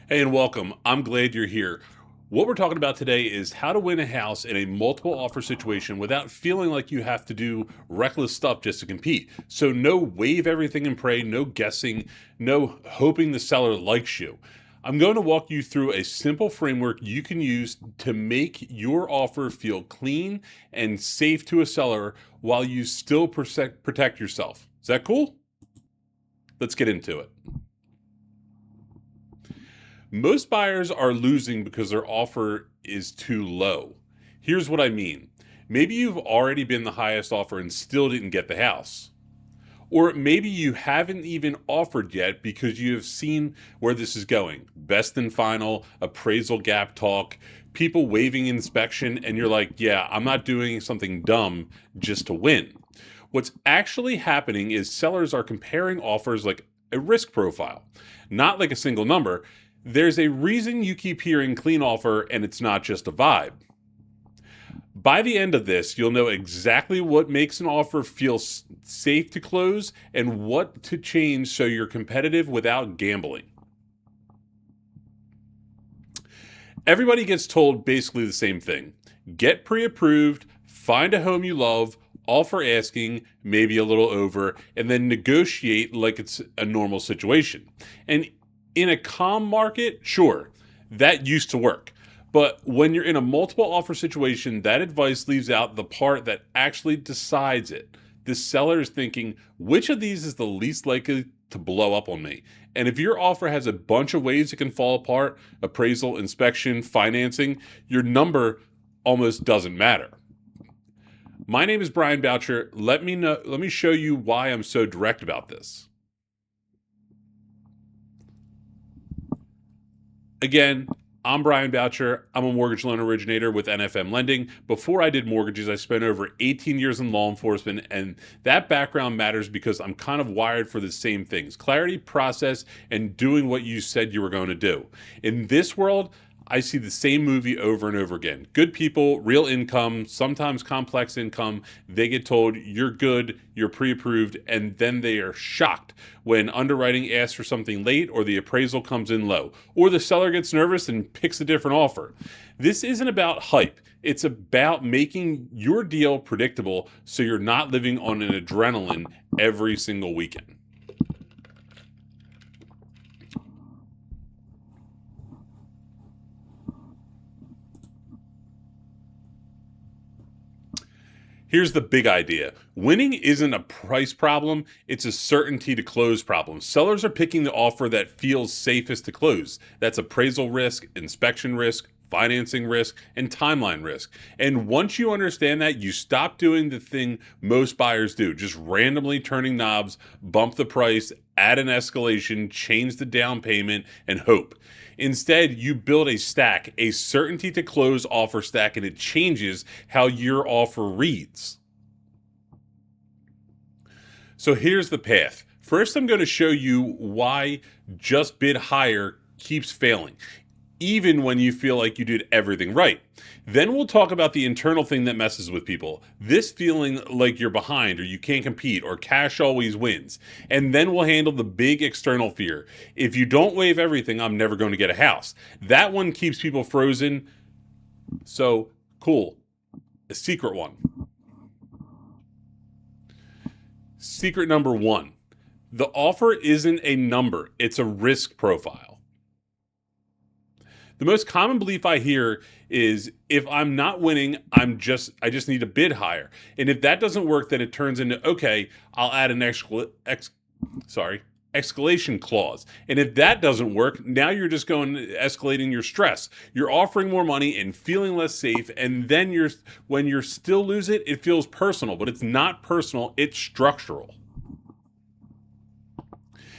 Hey, and welcome. I'm glad you're here. What we're talking about today is how to win a house in a multiple offer situation without feeling like you have to do reckless stuff just to compete. So, no wave everything and pray, no guessing, no hoping the seller likes you. I'm going to walk you through a simple framework you can use to make your offer feel clean and safe to a seller while you still protect yourself. Is that cool? Let's get into it. Most buyers are losing because their offer is too low. Here's what I mean. Maybe you've already been the highest offer and still didn't get the house. Or maybe you haven't even offered yet because you have seen where this is going. Best and final, appraisal gap talk, people waiving inspection, and you're like, yeah, I'm not doing something dumb just to win. What's actually happening is sellers are comparing offers like a risk profile, not like a single number. There's a reason you keep hearing clean offer and it's not just a vibe. By the end of this, you'll know exactly what makes an offer feel safe to close and what to change so you're competitive without gambling. Everybody gets told basically the same thing. Get pre-approved, find a home you love, offer asking, maybe a little over, and then negotiate like it's a normal situation. And in a calm market, sure, that used to work. But when you're in a multiple offer situation, that advice leaves out the part that actually decides it. The seller is thinking, which of these is the least likely to blow up on me? And if your offer has a bunch of ways it can fall apart, appraisal, inspection, financing, your number almost doesn't matter. My name is Brian Boucher. Let me show you why I'm so direct about this. Again, I'm Brian Boucher. I'm a mortgage loan originator with NFM Lending. Before I did mortgages, I spent over 18 years in law enforcement, and that background matters because I'm kind of wired for the same things: clarity, process, and doing what you said you were going to do. In this world, I see the same movie over and over again. Good people, real income, sometimes complex income. They get told you're good, you're pre approved, and then they are shocked when underwriting asks for something late or the appraisal comes in low, or the seller gets nervous and picks a different offer. This isn't about hype. It's about making your deal predictable so you're not living on an adrenaline every single weekend. Here's the big idea. Winning isn't a price problem, it's a certainty to close problem. Sellers are picking the offer that feels safest to close. That's appraisal risk, inspection risk, financing risk, and timeline risk. And once you understand that, you stop doing the thing most buyers do, just randomly turning knobs, bump the price, add an escalation, change the down payment, and hope. Instead, you build a stack, a certainty to close offer stack, and it changes how your offer reads. So here's the path. First, I'm going to show you why just bid higher keeps failing, even when you feel like you did everything right. Then we'll talk about the internal thing that messes with people. This feeling like you're behind or you can't compete or cash always wins. And then we'll handle the big external fear. If you don't waive everything, I'm never going to get a house. That one keeps people frozen. So, cool. A secret one. Secret number one. The offer isn't a number, it's a risk profile. The most common belief I hear is if I'm not winning, I just need to bid higher. And if that doesn't work, then it turns into, okay, I'll add an escalation clause. And if that doesn't work, now you're just going escalating your stress. You're offering more money and feeling less safe, and then when you're still lose it, it feels personal, but it's not personal, it's structural.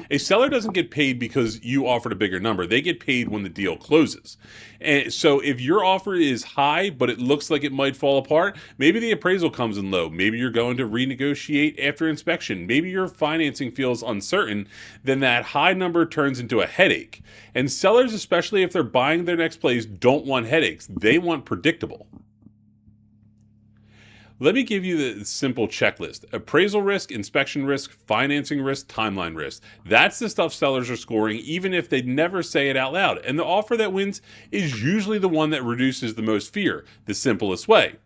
A seller doesn't get paid because you offered a bigger number. They get paid when the deal closes. And so if your offer is high, but it looks like it might fall apart, maybe the appraisal comes in low. Maybe you're going to renegotiate after inspection. Maybe your financing feels uncertain. Then that high number turns into a headache. And sellers, especially if they're buying their next place, don't want headaches. They want predictable. Let me give you the simple checklist: appraisal risk, inspection risk, financing risk, timeline risk. That's the stuff sellers are scoring, even if they never say it out loud. And the offer that wins is usually the one that reduces the most fear, the simplest way.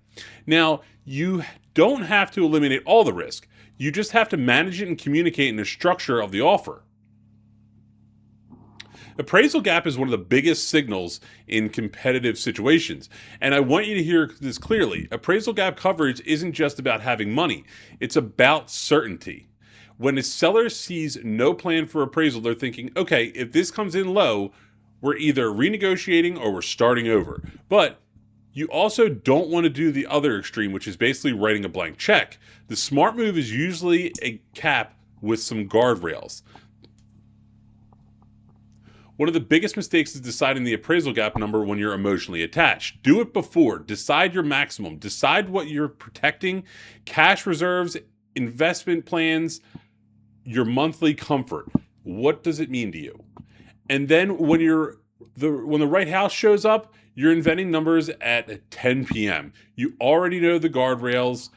Now, you don't have to eliminate all the risk. You just have to manage it and communicate in the structure of the offer. Appraisal gap is one of the biggest signals in competitive situations. And I want you to hear this clearly. Appraisal gap coverage isn't just about having money, it's about certainty. When a seller sees no plan for appraisal, they're thinking, okay, if this comes in low, we're either renegotiating or we're starting over. But you also don't want to do the other extreme, which is basically writing a blank check. The smart move is usually a cap with some guardrails. One of the biggest mistakes is deciding the appraisal gap number when you're emotionally attached. Do it before. Decide your maximum. Decide what you're protecting, cash reserves, investment plans, your monthly comfort. What does it mean to you? And then when the right house shows up, you're inventing numbers at 10 p.m. You already know the guardrails.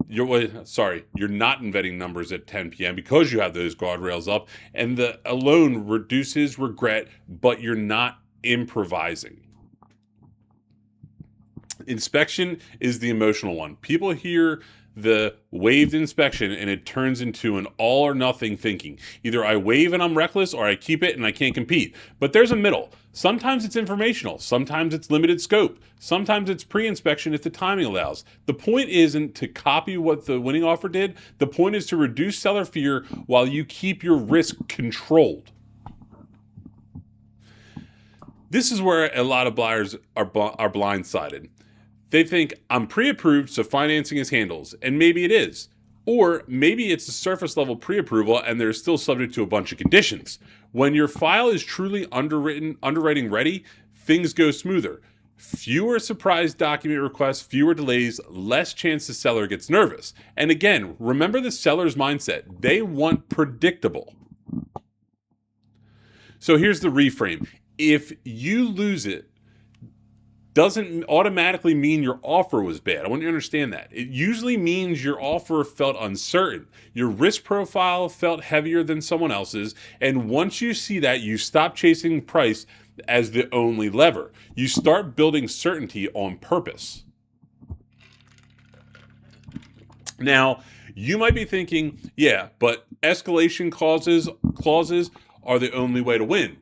You're not inventing numbers at 10 p.m. because you have those guardrails up, and the alone reduces regret, but you're not improvising. Inspection is the emotional one. People hear the waived inspection and it turns into an all or nothing thinking. Either I waive and I'm reckless, or I keep it and I can't compete. But there's a middle. Sometimes it's informational. Sometimes it's limited scope. Sometimes it's pre-inspection if the timing allows. The point isn't to copy what the winning offer did. The point is to reduce seller fear while you keep your risk controlled. This is where a lot of buyers are blindsided. They think, I'm pre-approved, so financing is handles. And maybe it is. Or maybe it's a surface level pre-approval and they're still subject to a bunch of conditions. When your file is truly underwriting ready, things go smoother. Fewer surprise document requests, fewer delays, less chance the seller gets nervous. And again, remember the seller's mindset. They want predictable. So here's the reframe. If you lose it, doesn't automatically mean your offer was bad. I want you to understand that. It usually means your offer felt uncertain. Your risk profile felt heavier than someone else's. And once you see that, you stop chasing price as the only lever. You start building certainty on purpose. Now, you might be thinking, yeah, but escalation clauses are the only way to win.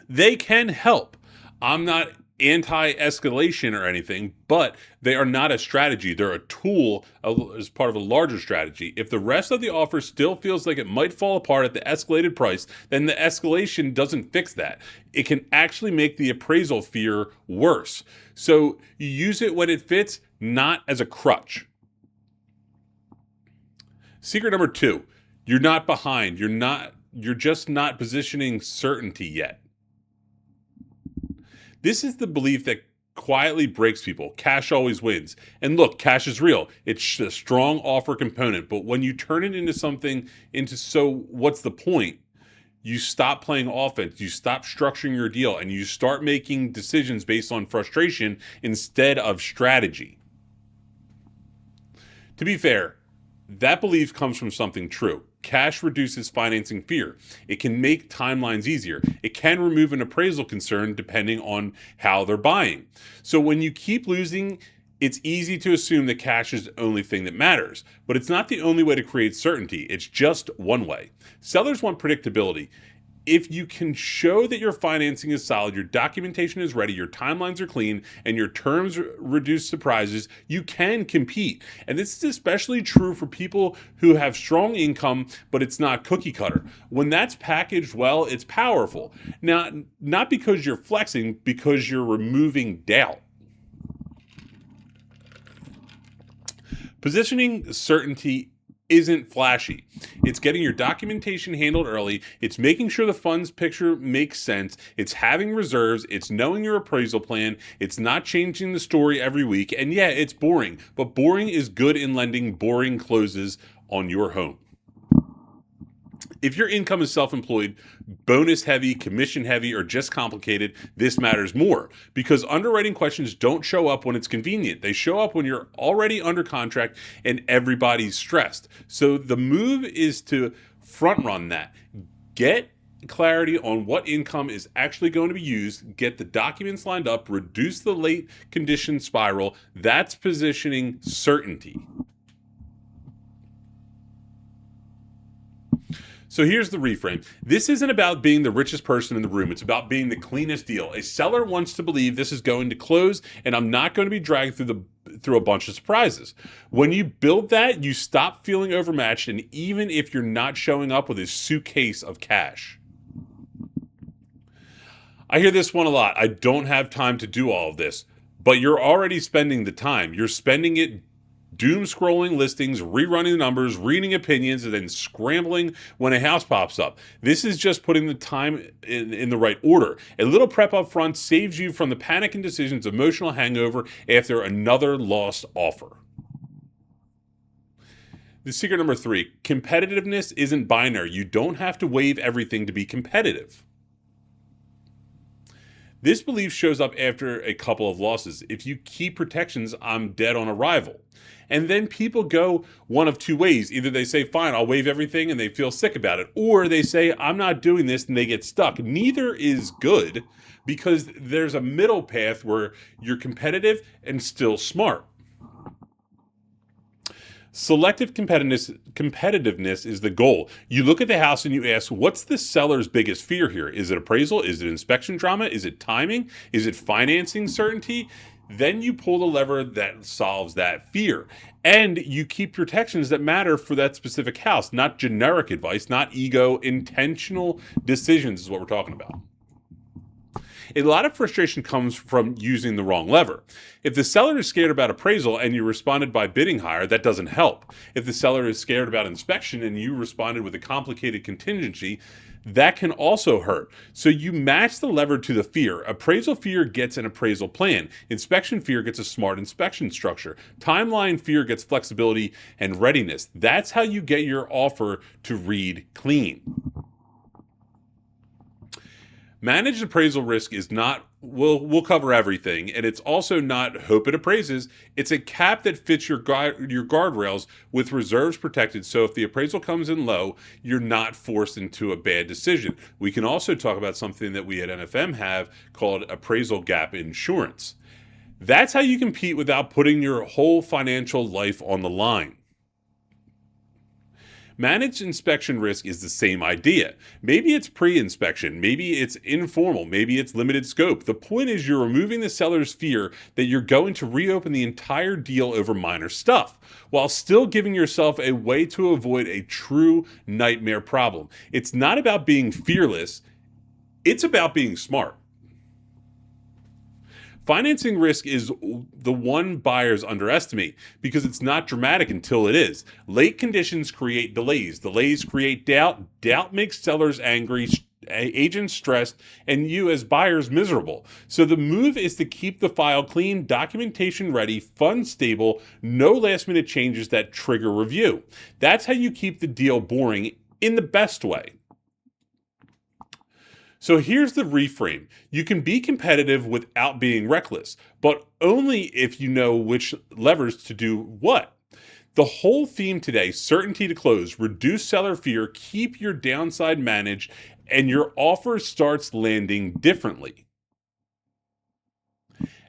They can help. I'm not anti-escalation or anything, but they are not a strategy. They're a tool as part of a larger strategy. If the rest of the offer still feels like it might fall apart at the escalated price, then the escalation doesn't fix that. It can actually make the appraisal fear worse. So you use it when it fits, not as a crutch. Secret number 2, you're not behind. You're just not positioning certainty yet. This is the belief that quietly breaks people. Cash always wins. And look, cash is real. It's a strong offer component. But when you turn it into so what's the point? You stop playing offense. You stop structuring your deal and you start making decisions based on frustration instead of strategy. To be fair, that belief comes from something true. Cash reduces financing fear. It can make timelines easier. It can remove an appraisal concern depending on how they're buying. So when you keep losing, it's easy to assume that cash is the only thing that matters. But it's not the only way to create certainty. It's just one way. Sellers want predictability. If you can show that your financing is solid, your documentation is ready, your timelines are clean, and your terms reduce surprises, you can compete. And this is especially true for people who have strong income, but it's not cookie cutter. When that's packaged well, it's powerful. Now, not because you're flexing, because you're removing doubt. Positioning certainty isn't flashy. It's getting your documentation handled early. It's making sure the funds picture makes sense. It's having reserves. It's knowing your appraisal plan. It's not changing the story every week. And yeah, it's boring, but boring is good in lending. Boring closes on your home. If your income is self-employed, bonus heavy, commission heavy, or just complicated, this matters more because underwriting questions don't show up when it's convenient. They show up when you're already under contract and everybody's stressed. So the move is to front run that. Get clarity on what income is actually going to be used, get the documents lined up, reduce the late condition spiral. That's positioning certainty. So here's the reframe. This isn't about being the richest person in the room. It's about being the cleanest deal. A seller wants to believe this is going to close and I'm not going to be dragged through a bunch of surprises. When you build that, you stop feeling overmatched, and even if you're not showing up with a suitcase of cash. I hear this one a lot. I don't have time to do all of this, but you're already spending the time. You're spending it doom scrolling listings, rerunning the numbers, reading opinions, and then scrambling when a house pops up. This is just putting the time in the right order. A little prep up front saves you from the panic and decisions, emotional hangover after another lost offer. The secret number 3, competitiveness isn't binary. You don't have to waive everything to be competitive. This belief shows up after a couple of losses. If you keep protections, I'm dead on arrival. And then people go one of two ways. Either they say, fine, I'll waive everything, and they feel sick about it. Or they say, I'm not doing this, and they get stuck. Neither is good because there's a middle path where you're competitive and still smart. Selective competitiveness is the goal. You look at the house and you ask, what's the seller's biggest fear here? Is it appraisal? Is it inspection drama? Is it timing? Is it financing certainty? Then you pull the lever that solves that fear. And you keep protections that matter for that specific house, not generic advice, not ego. Intentional decisions is what we're talking about. A lot of frustration comes from using the wrong lever. If the seller is scared about appraisal and you responded by bidding higher, that doesn't help. If the seller is scared about inspection and you responded with a complicated contingency, that can also hurt. So you match the lever to the fear. Appraisal fear gets an appraisal plan. Inspection fear gets a smart inspection structure. Timeline fear gets flexibility and readiness. That's how you get your offer to read clean. Managed appraisal risk is not, we'll cover everything, and it's also not hope it appraises. It's a cap that fits your guardrails with reserves protected, so if the appraisal comes in low, you're not forced into a bad decision. We can also talk about something that we at NFM have called appraisal gap insurance. That's how you compete without putting your whole financial life on the line. Managed inspection risk is the same idea. Maybe it's pre-inspection, maybe it's informal, maybe it's limited scope. The point is you're removing the seller's fear that you're going to reopen the entire deal over minor stuff, while still giving yourself a way to avoid a true nightmare problem. It's not about being fearless, it's about being smart. Financing risk is the one buyers underestimate because it's not dramatic until it is. Late conditions create delays. Delays create doubt. Doubt makes sellers angry, agents stressed, and you as buyers miserable. So the move is to keep the file clean, documentation ready, funds stable, no last minute changes that trigger review. That's how you keep the deal boring in the best way. So here's the reframe. You can be competitive without being reckless, but only if you know which levers to do what. The whole theme today, certainty to close, reduce seller fear, keep your downside managed, and your offer starts landing differently.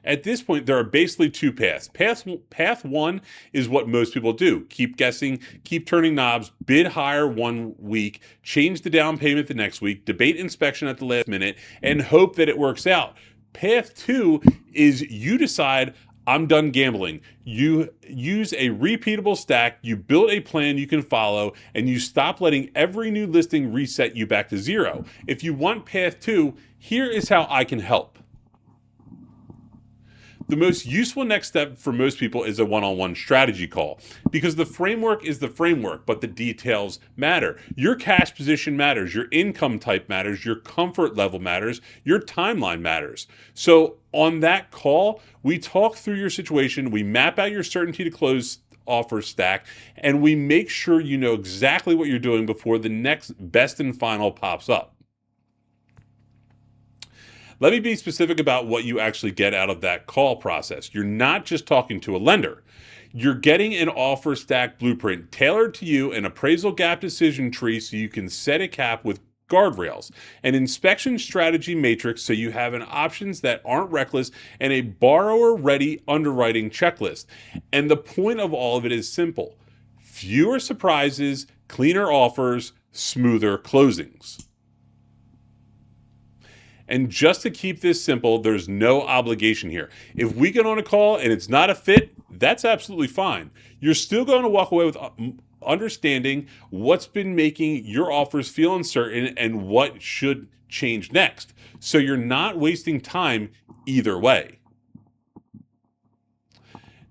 At this point, there are basically two paths. Path one is what most people do. Keep guessing, keep turning knobs, bid higher one week, change the down payment the next week, debate inspection at the last minute, and hope that it works out. Path two is you decide, I'm done gambling. You use a repeatable stack, you build a plan you can follow, and you stop letting every new listing reset you back to zero. If you want path two, here is how I can help. The most useful next step for most people is a one-on-one strategy call because the framework is the framework, but the details matter. Your cash position matters, your income type matters, your comfort level matters, your timeline matters. So on that call, we talk through your situation, we map out your certainty to close offer stack, and we make sure you know exactly what you're doing before the next best and final pops up. Let me be specific about what you actually get out of that call process. You're not just talking to a lender. You're getting an offer stack blueprint tailored to you, an appraisal gap decision tree so you can set a cap with guardrails, an inspection strategy matrix so you have an options that aren't reckless, and a borrower ready underwriting checklist. And the point of all of it is simple: fewer surprises, cleaner offers, smoother closings. And just to keep this simple, there's no obligation here. If we get on a call and it's not a fit, that's absolutely fine. You're still going to walk away with understanding what's been making your offers feel uncertain and what should change next. So you're not wasting time either way.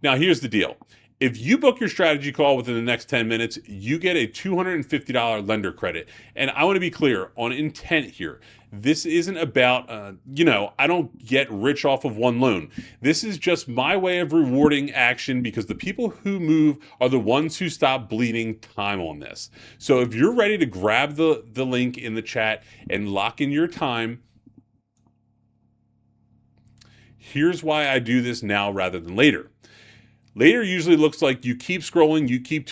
Now, here's the deal. If you book your strategy call within the next 10 minutes, you get a $250 lender credit. And I want to be clear on intent here. This isn't about, I don't get rich off of one loan. This is just my way of rewarding action because the people who move are the ones who stop bleeding time on this. So if you're ready to grab the link in the chat and lock in your time, here's why I do this now rather than later. Later usually looks like you keep scrolling, you keep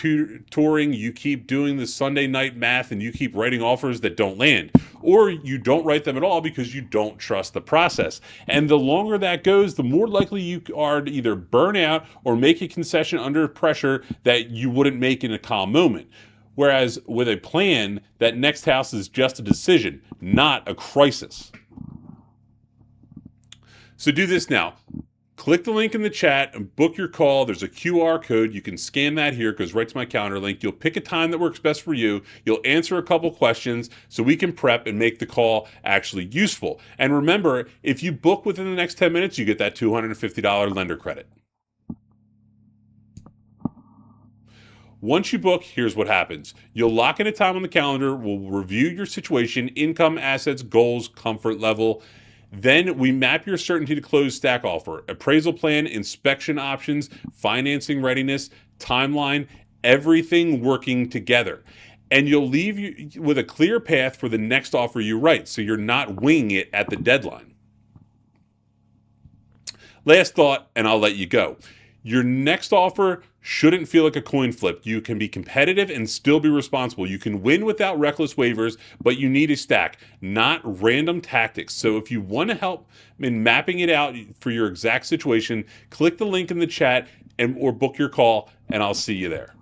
touring, you keep doing the Sunday night math, and you keep writing offers that don't land. Or you don't write them at all because you don't trust the process. And the longer that goes, the more likely you are to either burn out or make a concession under pressure that you wouldn't make in a calm moment. Whereas with a plan, that next house is just a decision, not a crisis. So do this now. Click the link in the chat and book your call. There's a QR code. You can scan that here. It goes right to my calendar link. You'll pick a time that works best for you. You'll answer a couple questions so we can prep and make the call actually useful. And remember, if you book within the next 10 minutes, you get that $250 lender credit. Once you book, here's what happens. You'll lock in a time on the calendar. We'll review your situation, income, assets, goals, comfort level. Then we map your certainty to close stack offer, appraisal plan, inspection options, financing readiness, timeline, everything working together. And you'll leave you with a clear path for the next offer you write, so you're not winging it at the deadline. Last thought, and I'll let you go. Your next offer shouldn't feel like a coin flip. You can be competitive and still be responsible. You can win without reckless waivers, but you need a stack, not random tactics. So if you want to help in mapping it out for your exact situation, click the link in the chat or book your call, and I'll see you there.